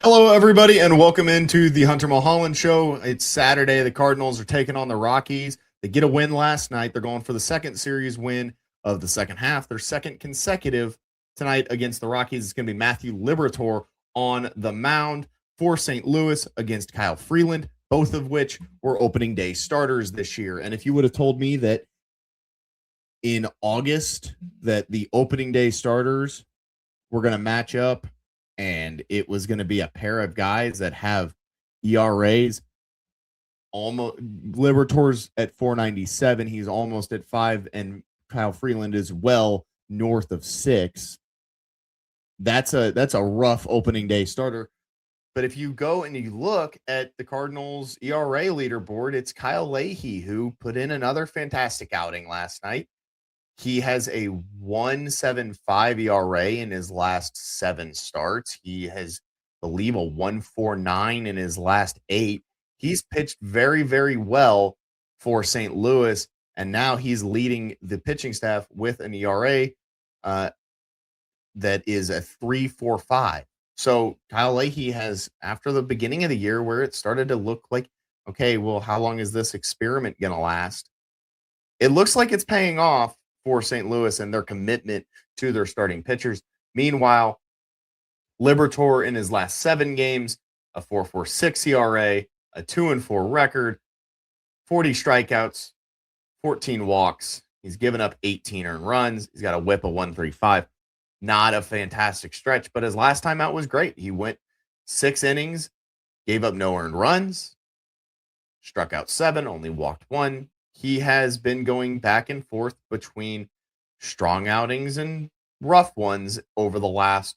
Hello, everybody, and welcome into the Hunter Mulholland Show. It's Saturday. The Cardinals are taking on the Rockies. They get a win last night. They're going for the second series win of the second half, their second consecutive tonight against the Rockies. It's going to be Matthew Liberatore on the mound for St. Louis against Kyle Freeland, both of which were opening day starters this year. And if you would have told me that in August that the opening day starters were going to match up and it was going to be a pair of guys that have ERAs almost Liberatore's at 4.97, he's almost at 5, and Kyle Freeland is well north of 6. That's a rough opening day starter. But if you go and you look at the Cardinals ERA leaderboard, it's Kyle Leahy who put in another fantastic outing last night. He has a 1.75 ERA in his last 7 starts. He has, I believe, a 1.49 in his last 8. He's pitched very, very well for St. Louis, and now he's leading the pitching staff with an ERA that is a 3.45. So Kyle Leahy has, after the beginning of the year where it started to look like, okay, well, how long is this experiment going to last? It looks like it's paying off for St. Louis and their commitment to their starting pitchers. Meanwhile, Liberatore in his last 7 games, a 4.46 ERA, a 2-4 record, 40 strikeouts, 14 walks. He's given up 18 earned runs. He's got a whip of 135. Not a fantastic stretch, but his last time out was great. He went 6 innings, gave up no earned runs, struck out 7, only walked 1. He has been going back and forth between strong outings and rough ones over the last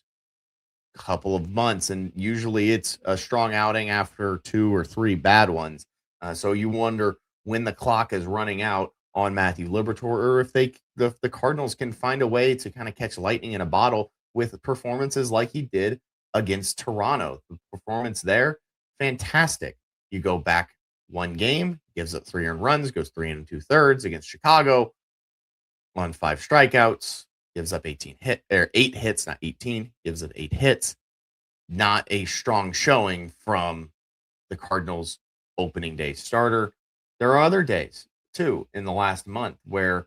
couple of months. And usually it's a strong outing after 2 or 3 bad ones. So you wonder when the clock is running out on Matthew Liberatore, or if the Cardinals can find a way to kind of catch lightning in a bottle with performances like he did against Toronto. The performance there, fantastic. You go back 1 game, gives up 3 earned runs, goes 3 2/3 against Chicago on 5 strikeouts, gives up 8 hits, not 18, gives up 8 hits. Not a strong showing from the Cardinals opening day starter. There are other days too in the last month where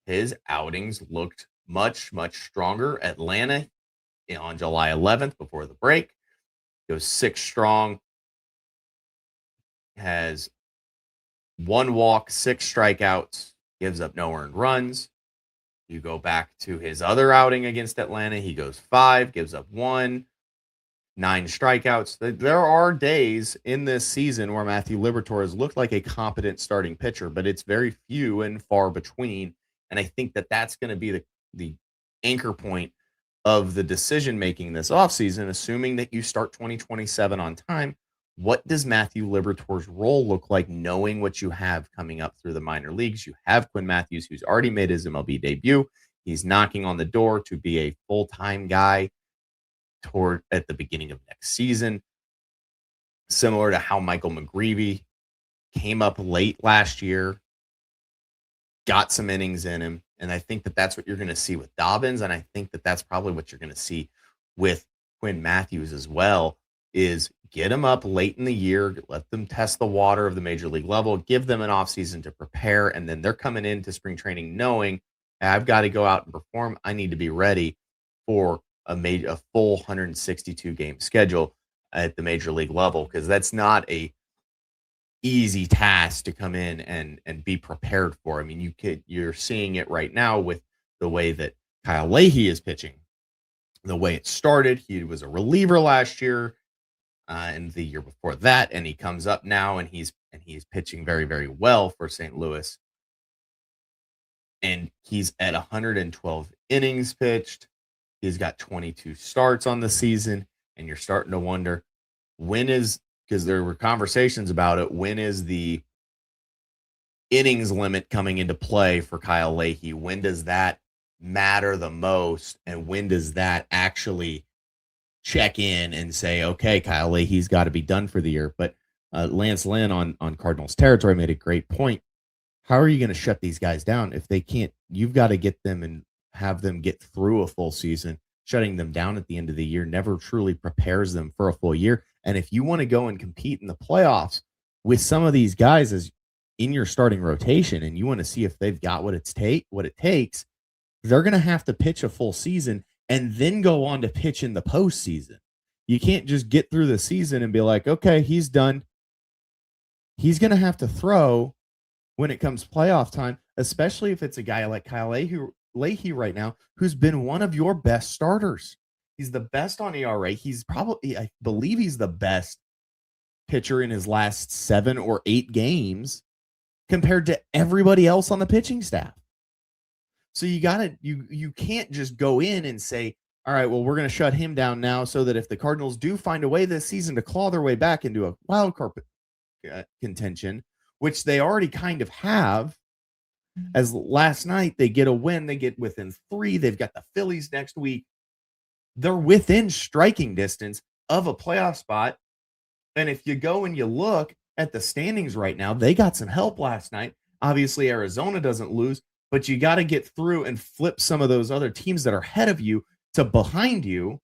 his outings looked much, much stronger. Atlanta on July 11th before the break goes 6 strong, has 1 walk, 6 strikeouts, gives up no earned runs. You go back to his other outing against Atlanta, he goes 5, gives up 1, 9 strikeouts. There are days in this season where Matthew Liberatore has looked like a competent starting pitcher, but it's very few and far between. And I think that that's going to be the anchor point of the decision making this offseason, assuming that you start 2027 on time. What does Matthew Liberatore's role look like, knowing what you have coming up through the minor leagues? You have Quinn Matthews, who's already made his MLB debut. He's knocking on the door to be a full-time guy at the beginning of next season, similar to how Michael McGreevy came up late last year, got some innings in him. And I think that that's what you're going to see with Dobbins. And I think that that's probably what you're going to see with Quinn Matthews as well, is get them up late in the year, let them test the water of the major league level, give them an offseason to prepare. And then they're coming into spring training knowing, I've got to go out and perform. I need to be ready for a full 162 game schedule at the major league level, because that's not a easy task to come in and be prepared for. I mean, you're seeing it right now with the way that Kyle Leahy is pitching, the way it started. He was a reliever last year and the year before that, and he comes up now and he's pitching very, very well for St. Louis. And he's at 112 innings pitched. He's got 22 starts on the season, and you're starting to wonder because there were conversations about it, when is the innings limit coming into play for Kyle Leahy? When does that matter the most? And when does that actually check in and say, okay, Kyle Leahy's got to be done for the year? But Lance Lynn on Cardinals territory made a great point. How are you going to shut these guys down if they can't? You've got to get them and have them get through a full season shutting them down at the end of the year never truly prepares them for a full year. And if you want to go and compete in the playoffs with some of these guys as in your starting rotation, and you want to see if they've got what it takes, they're going to have to pitch a full season and then go on to pitch in the postseason. You can't just get through the season and be like, okay, he's done. He's going to have to throw when it comes playoff time, especially if it's a guy like Kyle Leahy right now, who's been one of your best starters. He's the best on ERA. He's probably, I believe he's the best pitcher in his last 7 or 8 games compared to everybody else on the pitching staff. So you can't just go in and say, all right, well, we're going to shut him down now so that if the Cardinals do find a way this season to claw their way back into a wild card contention, which they already kind of have, as last night they get a win, they get within 3, they've got the Phillies next week. They're within striking distance of a playoff spot. And if you go and you look at the standings right now, they got some help last night. Obviously, Arizona doesn't lose, but you got to get through and flip some of those other teams that are ahead of you to behind you.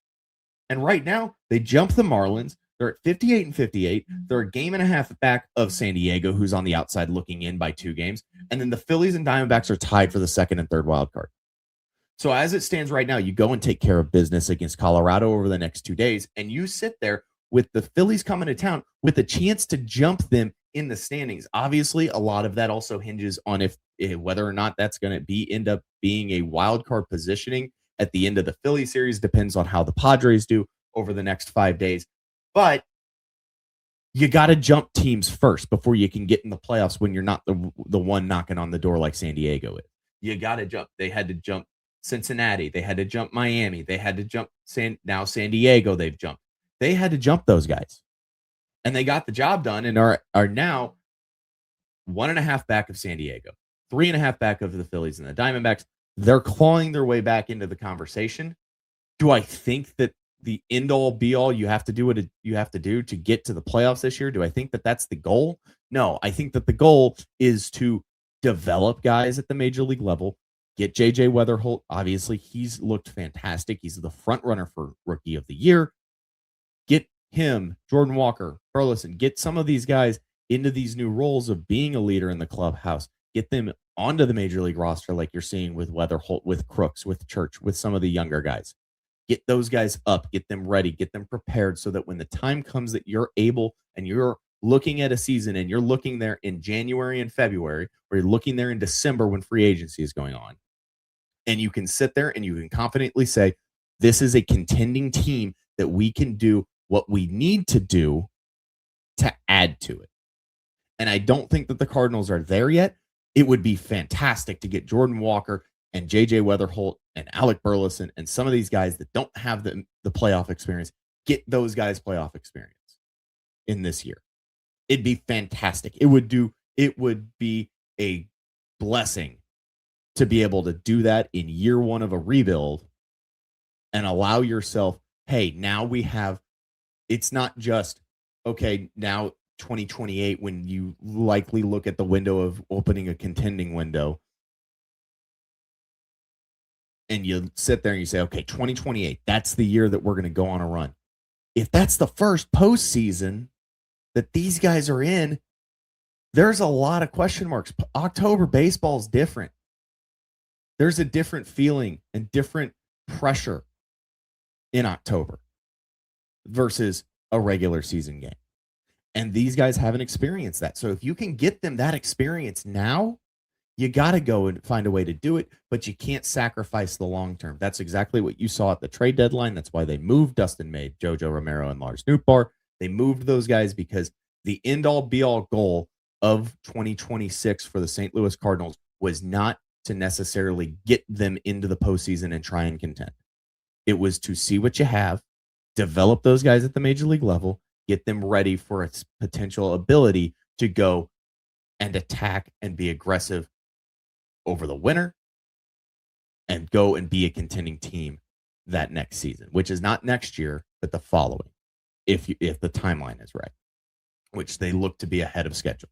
And right now, they jump the Marlins. They're at 58 and 58. They're a game and a half back of San Diego, who's on the outside looking in by 2 games. And then the Phillies and Diamondbacks are tied for the 2nd and 3rd wild card. So as it stands right now, you go and take care of business against Colorado over the next 2 days, and you sit there with the Phillies coming to town with a chance to jump them in the standings. Obviously, a lot of that also hinges on if whether or not that's going to end up being a wild card positioning at the end of the Philly series. Depends on how the Padres do over the next 5 days. But you got to jump teams first before you can get in the playoffs when you're not the one knocking on the door like San Diego is. You got to jump. They had to jump Cincinnati. They had to jump Miami. They had to jump San Diego. They've jumped. They had to jump those guys. And they got the job done and are now 1.5 back of San Diego, 3.5 back of the Phillies and the Diamondbacks. They're clawing their way back into the conversation. Do I think that the end all be all you have to do what you have to do to get to the playoffs this year? Do I think that that's the goal? No, I think that the goal is to develop guys at the major league level. Get JJ Weatherholt. Obviously, he's looked fantastic. He's the front runner for Rookie of the Year. Get him, Jordan Walker, Burleson, get some of these guys into these new roles of being a leader in the clubhouse. Get them onto the major league roster like you're seeing with Weatherholt, with Crooks, with Church, with some of the younger guys. Get those guys up, get them ready, get them prepared so that when the time comes that you're able and you're looking at a season and you're looking there in January and February, or you're looking there in December when free agency is going on, and you can sit there and you can confidently say, this is a contending team that we can do what we need to do to add to it. And I don't think that the Cardinals are there yet. It would be fantastic to get Jordan Walker and JJ Weatherholt and Alec Burleson and some of these guys that don't have the playoff experience, get those guys playoff experience in this year. It'd be fantastic. It would be a blessing to be able to do that in year 1 of a rebuild and allow yourself, hey, now we have, it's not just, okay, now 2028 when you likely look at the window of opening a contending window and you sit there and you say, okay, 2028, that's the year that we're going to go on a run. If that's the first postseason that these guys are in, there's a lot of question marks. October baseball is different. There's a different feeling and different pressure in October versus a regular season game. And these guys haven't experienced that. So if you can get them that experience now, you got to go and find a way to do it, but you can't sacrifice the long term. That's exactly what you saw at the trade deadline. That's why they moved Dustin May, Jojo Romero, and Lars Nootbaar. They moved those guys because the end-all be-all goal of 2026 for the St. Louis Cardinals was not to necessarily get them into the postseason and try and contend. It was to see what you have, develop those guys at the major league level, get them ready for its potential ability to go and attack and be aggressive over the winter and go and be a contending team that next season, which is not next year, but the following, if the timeline is right, which they look to be ahead of schedule.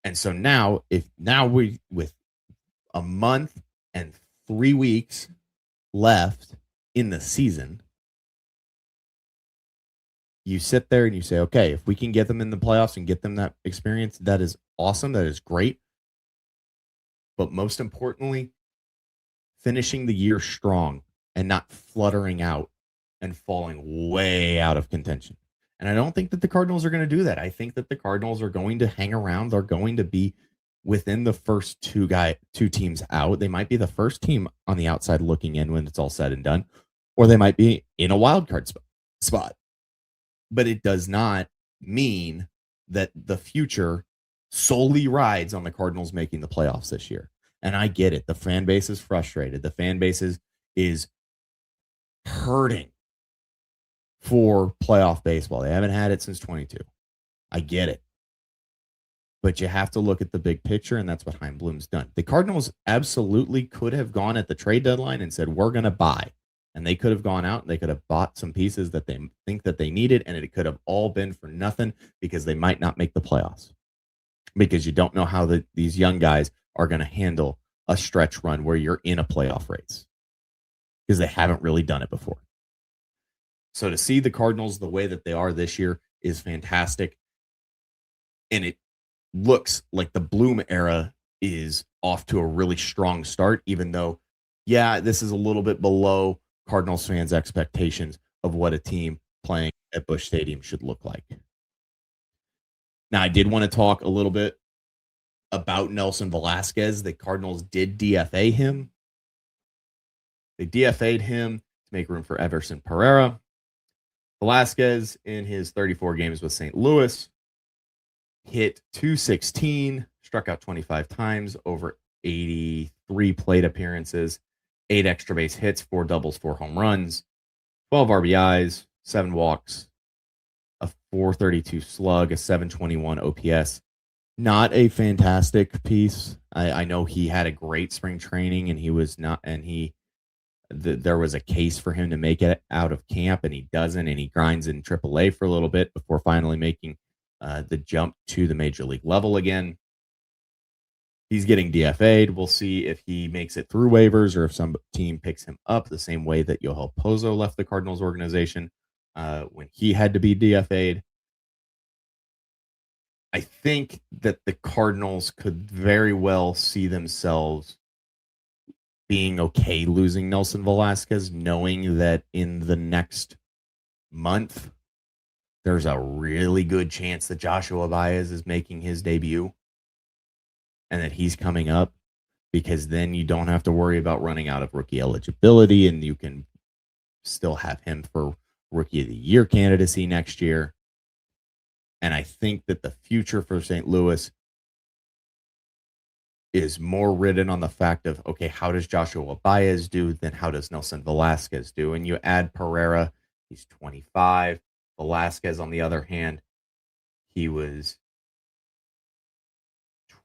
And so now, with a month and 3 weeks left in the season, you sit there and you say, okay, if we can get them in the playoffs and get them that experience, that is awesome. That is great. But most importantly, finishing the year strong and not fluttering out and falling way out of contention. And I don't think that the Cardinals are going to do that. I think that the Cardinals are going to hang around. They're going to be within the first two teams out. They might be the first team on the outside looking in when it's all said and done, or they might be in a wild card spot. But it does not mean that the future solely rides on the Cardinals making the playoffs this year. And I get it. The fan base is frustrated. The fan base is hurting for playoff baseball. They haven't had it since 22. I get it. But you have to look at the big picture, and that's what Chaim Bloom's done. The Cardinals absolutely could have gone at the trade deadline and said, we're going to buy. And they could have gone out and they could have bought some pieces that they think that they needed, and it could have all been for nothing because they might not make the playoffs. Because you don't know how these young guys are going to handle a stretch run where you're in a playoff race. Because they haven't really done it before. So to see the Cardinals the way that they are this year is fantastic. And it looks like the Bloom era is off to a really strong start, even though, yeah, this is a little bit below Cardinals fans' expectations of what a team playing at Busch Stadium should look like. Now, I did want to talk a little bit about Nelson Velasquez. The Cardinals did DFA him. They DFA'd him to make room for Everson Pereira. Velasquez, in his 34 games with St. Louis, hit .216, struck out 25 times, over 83 plate appearances, 8 extra base hits, 4 doubles, 4 home runs, 12 RBIs, 7 walks, a .432 slug, a .721 OPS. Not a fantastic piece. I know he had a great spring training, and he was not, and there was a case for him to make it out of camp, and he doesn't, and he grinds in AAA for a little bit before finally making the jump to the major league level again. He's getting DFA'd. We'll see if he makes it through waivers or if some team picks him up the same way that Yoel Pozo left the Cardinals organization when he had to be DFA'd. I think that the Cardinals could very well see themselves being okay losing Nelson Velasquez, knowing that in the next month, there's a really good chance that Joshua Baez is making his debut and that he's coming up, because then you don't have to worry about running out of rookie eligibility, and you can still have him for Rookie of the Year candidacy next year. And I think that the future for St. Louis is more ridden on the fact of, okay, how does Joshua Baez do than how does Nelson Velasquez do? And you add Pereira, he's 25. Velasquez, on the other hand, he was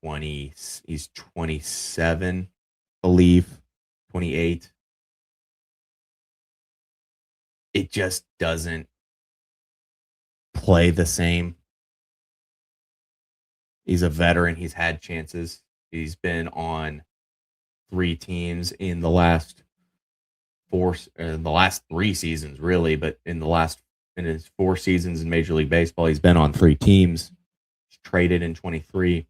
20. He's 27, I believe, 28. It just doesn't play the same. He's a veteran. He's had chances. He's been on 3 teams in the last 3 seasons, really. But in his 4 seasons in Major League Baseball, he's been on 3 teams. He's traded in 23. He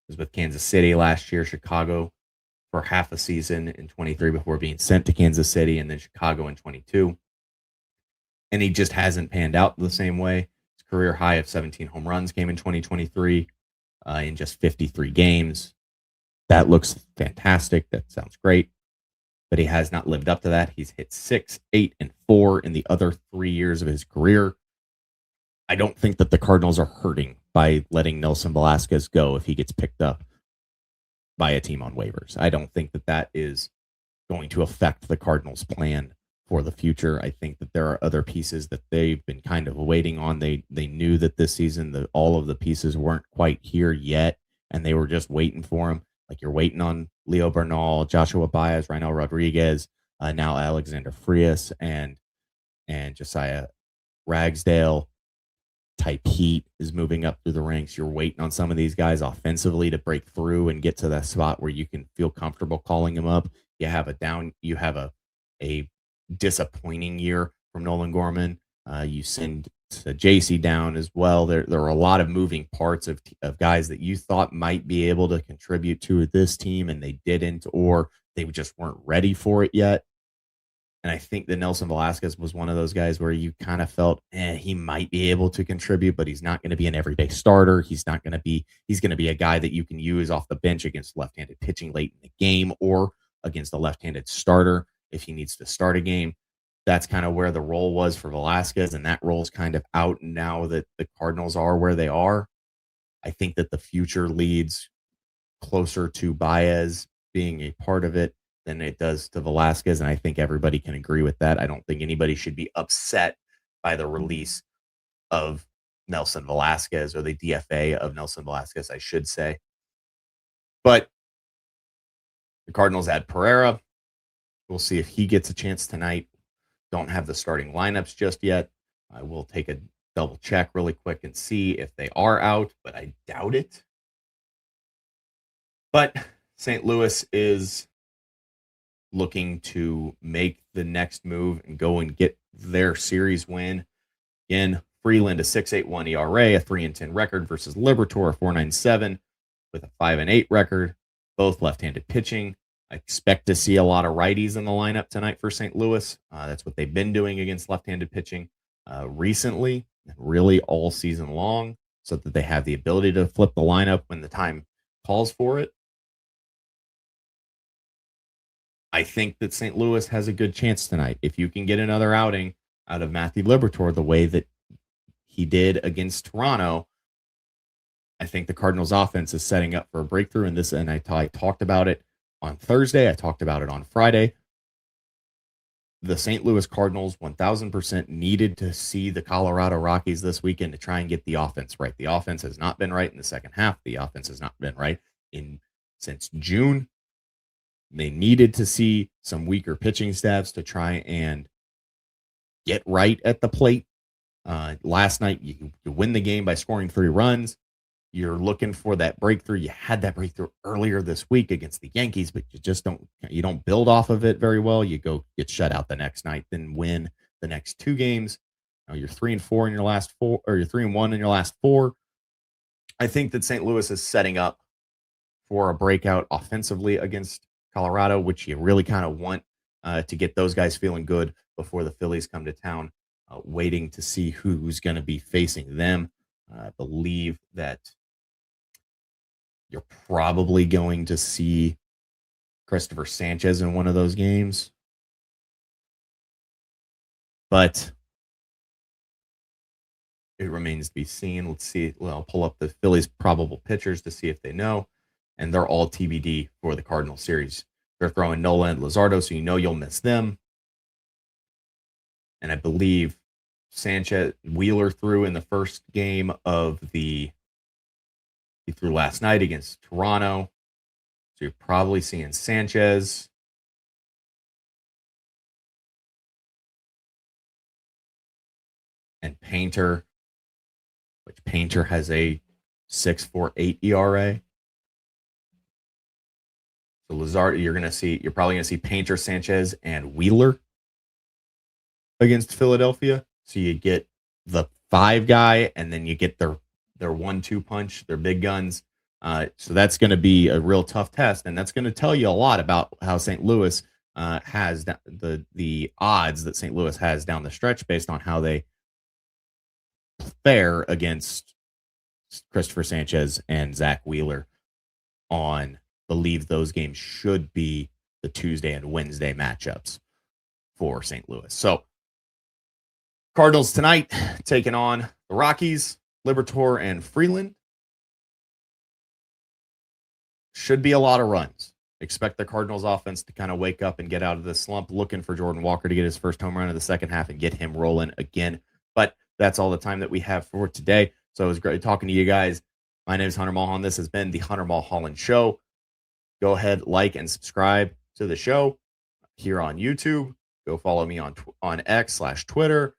was with Kansas City last year, Chicago for half a season in 23 before being sent to Kansas City, and then Chicago in 22. And he just hasn't panned out the same way. His career high of 17 home runs came in 2023 in just 53 games. That looks fantastic. That sounds great. But he has not lived up to that. He's hit 6, 8, and 4 in the other 3 years of his career. I don't think that the Cardinals are hurting by letting Nelson Velasquez go if he gets picked up by a team on waivers. I don't think that that is going to affect the Cardinals' plan for the future. I think that there are other pieces that they've been kind of waiting on. They knew that this season all of the pieces weren't quite here yet, and they were just waiting for them. Like, you're waiting on Leo Bernal, Joshua Baez, Reinel Rodriguez, now Alexander Frias, and Josiah Ragsdale. Type Heat is moving up through the ranks. You're waiting on some of these guys offensively to break through and get to that spot where you can feel comfortable calling them up. You have a disappointing year from Nolan Gorman. You send JC down as well. There are a lot of moving parts of guys that you thought might be able to contribute to this team, and they didn't, or they just weren't ready for it yet. And I think that Nelson Velasquez was one of those guys where you kind of felt, he might be able to contribute, but he's not going to be an everyday starter. He's going to be a guy that you can use off the bench against left-handed pitching late in the game or against a left-handed starter if he needs to start a game. That's kind of where the role was for Velasquez, and that role is kind of out now that the Cardinals are where they are. I think that the future leads closer to Baez being a part of it than it does to Velasquez, and I think everybody can agree with that. I don't think anybody should be upset by the release of Nelson Velasquez, or the DFA of Nelson Velasquez, I should say. But the Cardinals add Pereira. We'll see if he gets a chance tonight. Don't have the starting lineups just yet. I will take a double check really quick and see if they are out, but I doubt it. But St. Louis is looking to make the next move and go and get their series win. Again, Freeland a 6.81 ERA, a 3-10 record versus Liberatore a 4.97 with a 5.8 record. Both left-handed pitching. I expect to see a lot of righties in the lineup tonight for St. Louis. That's what they've been doing against left-handed pitching recently, and really all season long, so that they have the ability to flip the lineup when the time calls for it. I think that St. Louis has a good chance tonight. If you can get another outing out of Matthew Liberatore the way that he did against Toronto, I think the Cardinals offense is setting up for a breakthrough in this. And I talked about it on Thursday. I talked about it on Friday. The St. Louis Cardinals 1000% needed to see the Colorado Rockies this weekend to try and get the offense right. The offense has not been right in the second half. The offense has not been right since June. They needed to see some weaker pitching staffs to try and get right at the plate. Last night, you win the game by scoring 3 runs. You're looking for that breakthrough. You had that breakthrough earlier this week against the Yankees, but you don't build off of it very well. You go get shut out the next night, then win the next 2 games. Now you're 3-4 in your last 4, or you're 3-1 in your last 4. I think that St. Louis is setting up for a breakout offensively against Colorado, which you really kind of want to get those guys feeling good before the Phillies come to town, waiting to see who's going to be facing them. I believe that you're probably going to see Christopher Sanchez in one of those games. But it remains to be seen. Let's see. Well, I'll pull up the Phillies' probable pitchers to see if they know. And they're all TBD for the Cardinal series. They're throwing Nola and Luzardo, so you'll miss them. And I believe Sanchez, Wheeler threw in the first game he threw last night against Toronto. So you're probably seeing Sanchez. And Painter, which Painter has a 6.48 ERA. So Luzardo, you're probably gonna see Painter, Sanchez, and Wheeler against Philadelphia. So you get the 5 guy, and then you get their 1-2 punch, their big guns. So that's going to be a real tough test, and that's going to tell you a lot about how St. Louis has the odds that St. Louis has down the stretch based on how they fare against Christopher Sanchez and Zach Wheeler believe those games should be the Tuesday and Wednesday matchups for St. Louis. So Cardinals tonight taking on the Rockies, Liberatore and Freeland. Should be a lot of runs. Expect the Cardinals offense to kind of wake up and get out of this slump, looking for Jordan Walker to get his first home run of the second half and get him rolling again. But that's all the time that we have for today. So it was great talking to you guys. My name is Hunter Mulholland. This has been the Hunter Mulholland Show. Go ahead, like, and subscribe to the show here on YouTube. Go follow me on X/Twitter.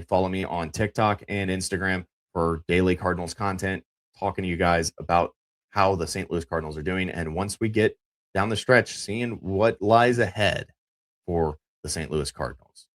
Follow me on TikTok and Instagram for daily Cardinals content, talking to you guys about how the St. Louis Cardinals are doing. And once we get down the stretch, seeing what lies ahead for the St. Louis Cardinals.